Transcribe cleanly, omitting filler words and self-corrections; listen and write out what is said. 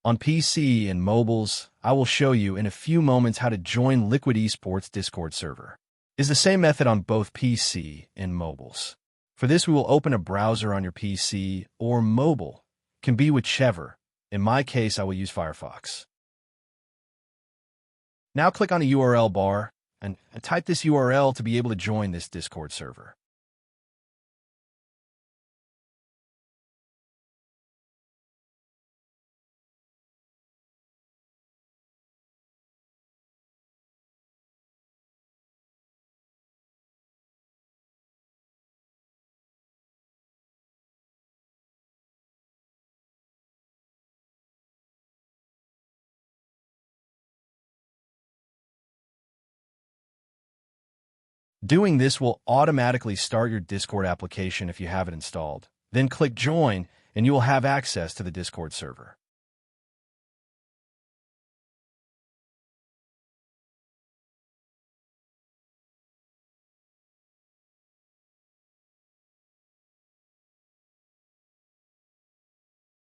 On PC and mobiles, I will show you in a few moments how to join Liquid Esports Discord server. It's the same method on both PC and mobiles. For this, we will open a browser on your PC or mobile. Can be whichever. In my case, I will use Firefox. Now click on the URL bar and type this URL to be able to join this Discord server. Doing this will automatically start your Discord application if you have it installed. Then click Join, and you will have access to the Discord server.